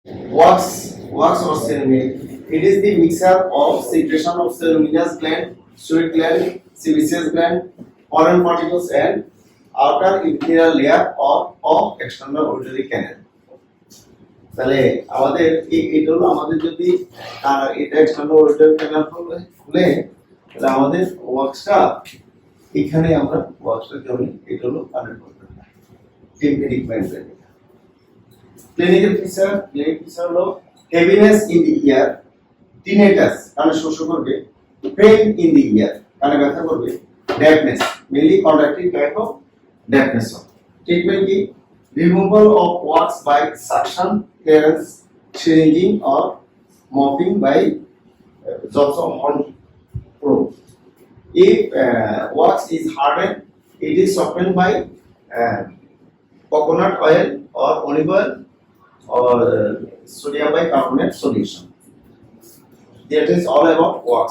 Wax or ceramic. It is the mixture of secretion of ceruminous gland, sweat gland, sebaceous gland, pollen particles, and outer epithelial layer of external auditory canal. তাহলে আমাদের এটা হলো আমাদের যদি এটা external auditory canal খুলে তাহলে আমাদের ওয়াক্সটা এখানে আমরা ওয়াক্সটা জমি এটা হলো 100% টিম্পানিক মেমব্রেন। ক্লিনিক্যাল ফিচার হলো হেভিনেস ইন দি ইয়ার, টিনেটাস কানে শোষ করবে, পেইন ইন দি ইয়ার কানে ব্যথা করবে, ডেফনেস mainly conductive type of ডেফনেস। Treatment কি? Removal of wax by suction, clearance, syringing or mopping by Johnson horn probe. If wax is hardened, it is softened by coconut oil or olive oil or sodium bicarbonate solution. That is all about wax.